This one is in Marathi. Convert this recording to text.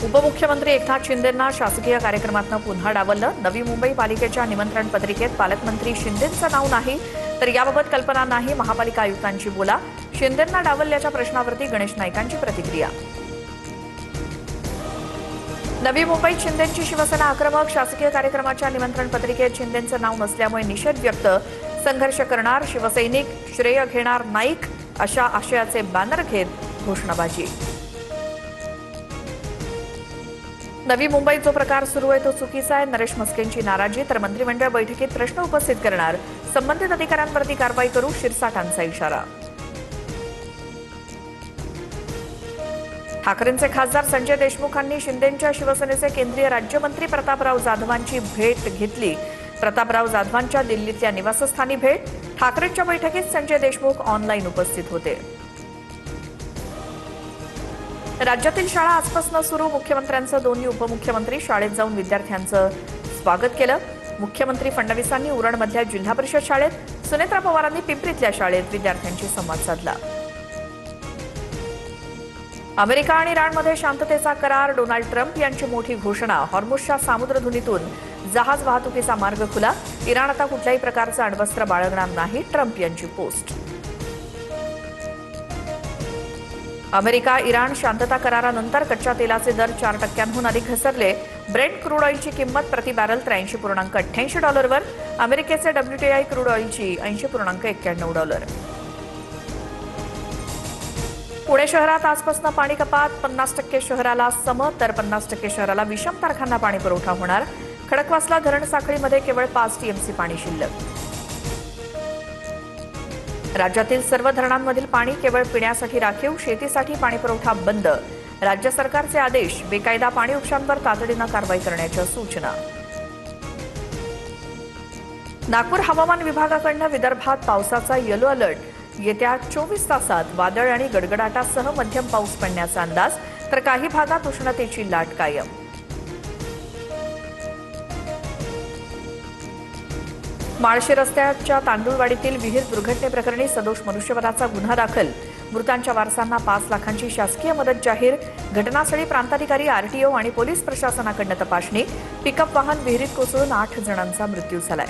उपमुख्यमंत्री एकनाथ शिंदेंना शासकीय कार्यक्रमातून पुन्हा डावललं। नवी मुंबई पालिकेच्या निमंत्रण पत्रिकेत पालकमंत्री शिंदेंचं नाव नाही, तर याबाबत कल्पना नाही, महापालिका आयुक्तांची बोला। शिंदेंना डावलल्याच्या प्रश्नावरती गणेश नाईकांची प्रतिक्रिया। नवी मुंबईत शिंदेंची शिवसेना आक्रमक। शासकीय कार्यक्रमाच्या निमंत्रण पत्रिकेत शिंदेंचं नाव नसल्यामुळे निषेध व्यक्त। संघर्ष करणार, शिवसैनिक श्रेय घेणार नाईक अशा आशयाचे बॅनर घेत घोषणाबाजी। नवी मुंबईत जो प्रकार सुरू आहे तो चुकीचा आहे, नरेश म्हस्केंची नाराजी। तर मंत्रिमंडळ बैठकीत प्रश्न उपस्थित करणार, संबंधित अधिकाऱ्यांवरती कारवाई करू, शिरसाटांचा इशारा। ठाकरेंचे खासदार संजय देशमुखांनी शिंदेंच्या शिवसेनेचे केंद्रीय राज्यमंत्री प्रतापराव जाधवांची भेट घेतली। प्रतापराव जाधवांच्या दिल्लीतल्या निवासस्थानी भेट। ठाकरेंच्या बैठकीत संजय देशमुख ऑनलाईन उपस्थित होते। राज्यातील शाळा आजपासून सुरू। मुख्यमंत्र्यांचं दोन्ही उपमुख्यमंत्री शाळेत जाऊन विद्यार्थ्यांचं स्वागत केलं। मुख्यमंत्री फडणवीसांनी उरणमधल्या जिल्हा परिषद शाळेत, सुनेत्रा पवारांनी पिंपरीतल्या शाळेत विद्यार्थ्यांशी संवाद साधला। अमेरिका आणि इराणमध्ये शांततेचा करार। डोनाल्ड ट्रम्प यांची मोठी घोषणा। हॉर्मुझच्या सामुद्रधुनीतून जहाज वाहतुकीचा मार्ग खुला। इराण आता कुठल्याही प्रकारचं अण्वस्त्र बाळगणार नाही, ट्रम्प यांची पोस्ट। अमेरिका इराण शांतता करारानंतर कच्च्या तेलाचे दर 4% अधिक घसरले। ब्रेंट क्रूड ऑइलची किंमत प्रति बॅरल $83.88 अमेरिकेचे WTI क्रूड ऑइलची $80.91। पुणे शहरात आजपासून पाणी कपात। 50% शहराला सम तर 50% शहराला विषम तारखांना पाणी पुरवठा होणार। खडकवासला धरण साखळीमध्ये केवळ 5 TMC पाणी शिल्लक। राज्यातील सर्व धरणांमधील पाणी केवळ पिण्यासाठी राखीव, शेतीसाठी पाणीपुरवठा बंद। राज्य सरकारचे आदेश। बेकायदा पाणी उपशांवर तातडीनं कारवाई करण्याच्या सूचना। नागपूर हवामान विभागाकडून विदर्भात पावसाचा येलो अलर्ट। येत्या 24 तासात वादळ आणि गडगडाटासह मध्यम पाऊस पडण्याचा अंदाज, तर काही भागात उष्णतेची लाट कायम। माळशे रस्त्याच्या तांदूळवाडीतील विहीर दुर्घटनेप्रकरणी सदोष मनुष्यवधाचा गुन्हा दाखल। मृतांच्या वारसांना 5 लाखांची शासकीय मदत जाहीर। घटनास्थळी प्रांताधिकारी, RTO आणि पोलीस प्रशासनाकडून तपासणी। पिकअप वाहन विहिरीत कोसळून 8 जणांचा मृत्यू झालाय।